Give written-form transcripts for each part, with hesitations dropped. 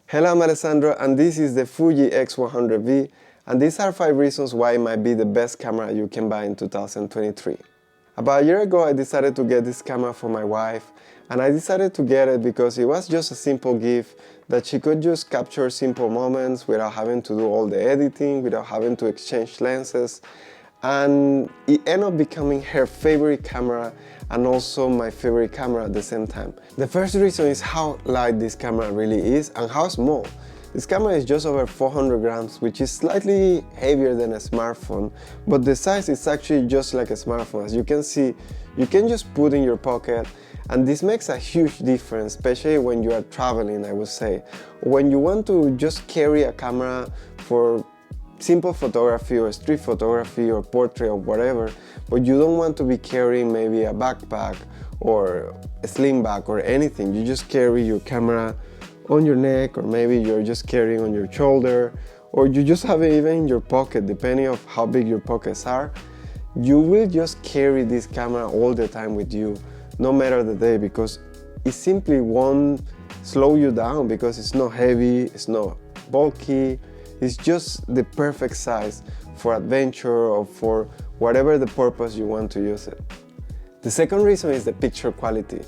Hello, I'm Alessandro and this is the FUJI X100V, and these are 5 reasons why it might be the best camera you can buy in 2023. About a year ago I decided to get this camera for my wife, and I decided to get it because it was just a simple gift that she could just capture simple moments without having to do all the editing, without having to exchange lenses, and it ended up becoming her favorite camera and also my favorite camera at the same time. The first reason is how light this camera really is and how small. This camera is just over 400 grams, which is slightly heavier than a smartphone, but the size is actually just like a smartphone. As you can see, you can just put in your pocket, and this makes a huge difference, especially when you are traveling, I would say. When you want to just carry a camera for simple photography or street photography or portrait or whatever, but you don't want to be carrying maybe a backpack or a sling bag or anything. You just carry your camera on your neck, or maybe you're just carrying on your shoulder, or you just have it even in your pocket, depending on how big your pockets are. You will just carry this camera all the time with you, no matter the day, because it simply won't slow you down because it's not heavy, it's not bulky. It's just the perfect size for adventure or for whatever the purpose you want to use it. The second reason is the picture quality.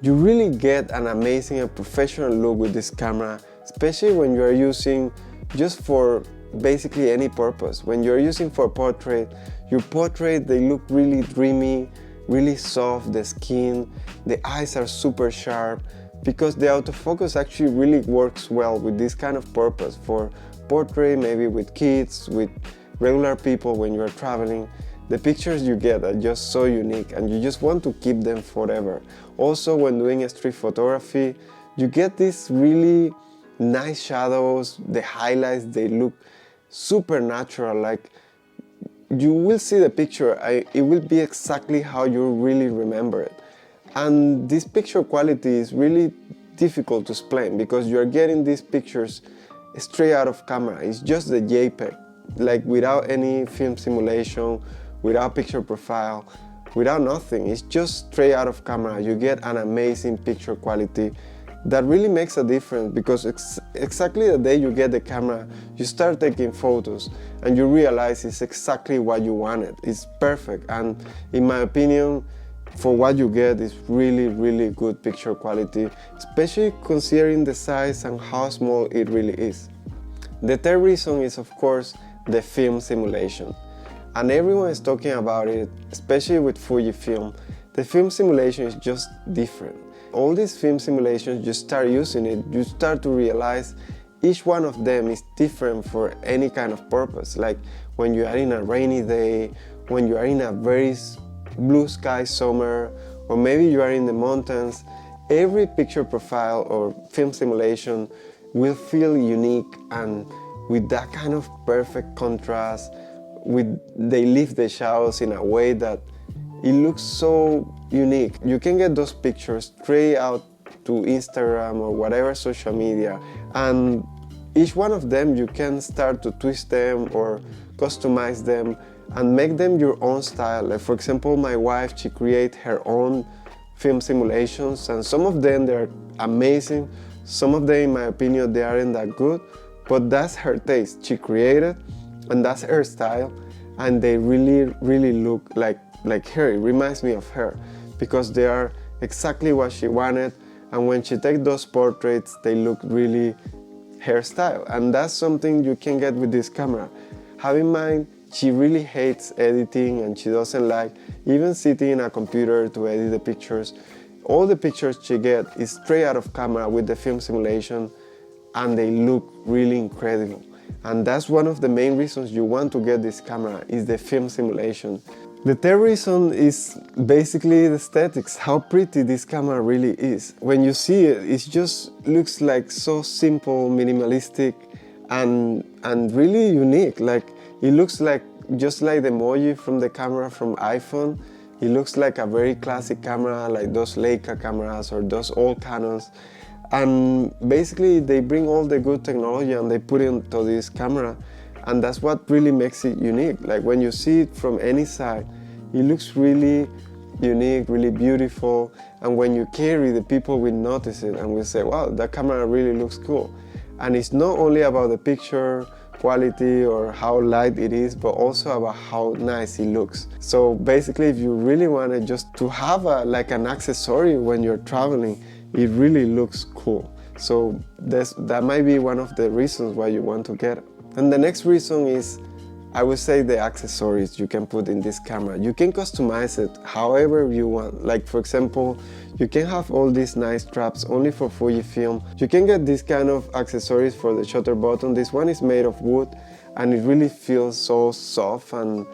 You really get an amazing and professional look with this camera, especially when you are using just for basically any purpose. When you're using for portrait, your portrait, they look really dreamy, really soft, the skin, the eyes are super sharp, because the autofocus actually really works well with this kind of purpose for portrait, maybe with kids, with regular people when you're traveling. The pictures you get are just so unique and you just want to keep them forever. Also, when doing a street photography, you get these really nice shadows, the highlights, they look super natural. Like, you will see the picture, it will be exactly how you really remember it. And this picture quality is really difficult to explain because you are getting these pictures straight out of camera. It's just the JPEG, like without any film simulation, without picture profile, without nothing. It's just straight out of camera. You get an amazing picture quality that really makes a difference, because exactly the day you get the camera, you start taking photos and you realize it's exactly what you wanted. It's perfect, and in my opinion, for what you get is really good picture quality, especially considering the size and how small it really is. The third reason is, of course, the film simulation. And everyone is talking about it, especially with Fujifilm. The film simulation is just different. All these film simulations, you start using it, you start to realize each one of them is different for any kind of purpose. Like when you are in a rainy day, when you are in a very blue sky summer, or maybe you are in the mountains, every picture profile or film simulation will feel unique, and with that kind of perfect contrast, they lift the shadows in a way that it looks so unique. You can get those pictures straight out to Instagram or whatever social media, and each one of them you can start to twist them or customize them and make them your own style. Like, for example, my wife, she creates her own film simulations, and some of them they're amazing, some of them in my opinion they aren't that good, but that's her taste. She created, and that's her style, and they really look like her. It reminds me of her because they are exactly what she wanted, and when she takes those portraits they look really her style, and that's something you can get with this camera. Have in mind, she really hates editing and she doesn't like even sitting in a computer to edit the pictures. All the pictures she gets is straight out of camera with the film simulation, and they look really incredible. And that's one of the main reasons you want to get this camera, is the film simulation. The third reason is basically the aesthetics, how pretty this camera really is. When you see it, it just looks like so simple, minimalistic, and really unique. Like, it looks like just like the emoji from the camera from iPhone. It looks like a very classic camera, like those Leica cameras or those old Canons. And basically they bring all the good technology and they put it into this camera, and that's what really makes it unique. Like, when you see it from any side, it looks really unique, really beautiful, and when you carry, the people will notice it and will say, wow, that camera really looks cool. And it's not only about the picture quality or how light it is, but also about how nice it looks. So basically, if you really want it just to have like an accessory when you're traveling, it really looks cool. So that might be one of the reasons why you want to get it. And the next reason is, I would say, the accessories you can put in this camera. You can customize it however you want. Like for example, you can have all these nice straps only for Fujifilm. You can get this kind of accessories for the shutter button. This one is made of wood and it really feels so soft and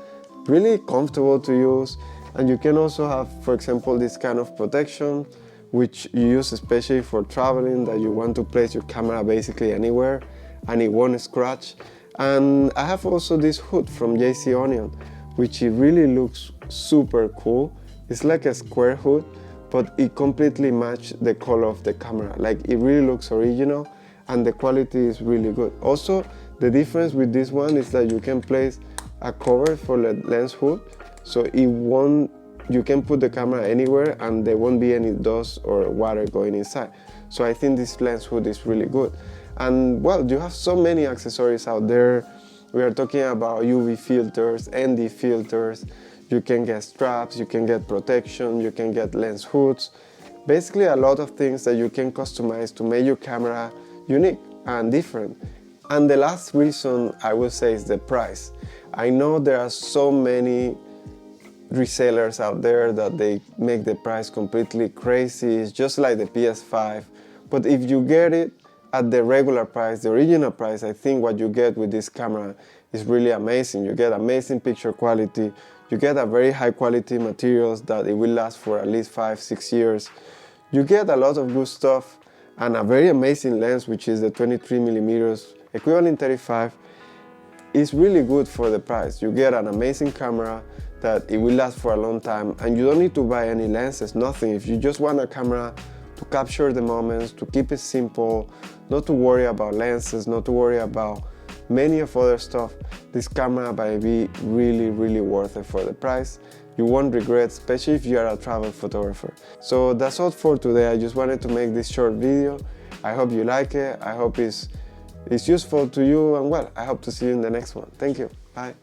really comfortable to use. And you can also have, for example, this kind of protection which you use especially for traveling, that you want to place your camera basically anywhere and it won't scratch. And I have also this hood from JC Onion, which it really looks super cool. It's like a square hood, but it completely matches the color of the camera. Like it really looks original and the quality is really good. Also, the difference with this one is that you can place a cover for the lens hood, so it won't, you can put the camera anywhere and there won't be any dust or water going inside. So I think this lens hood is really good. And well, you have so many accessories out there. We are talking about UV filters, ND filters. You can get straps, you can get protection, you can get lens hoods. Basically a lot of things that you can customize to make your camera unique and different. And the last reason I would say is the price. I know there are so many resellers out there that they make the price completely crazy. It's just like the PS5. But if you get it at the regular price, the original price, I think what you get with this camera is really amazing. You get amazing picture quality, you get a very high quality materials that it will last for at least 5-6 years. You get a lot of good stuff and a very amazing lens, which is the 23mm, equivalent 35. It's really good for the price. You get an amazing camera that it will last for a long time, and you don't need to buy any lenses, nothing. If you just want a camera to capture the moments, to keep it simple, not to worry about lenses, not to worry about many of other stuff, this camera might be really, really worth it for the price. You won't regret, especially if you are a travel photographer. So that's all for today. I just wanted to make this short video. I hope you like it. I hope it's useful to you, and well, I hope to see you in the next one. Thank you. Bye.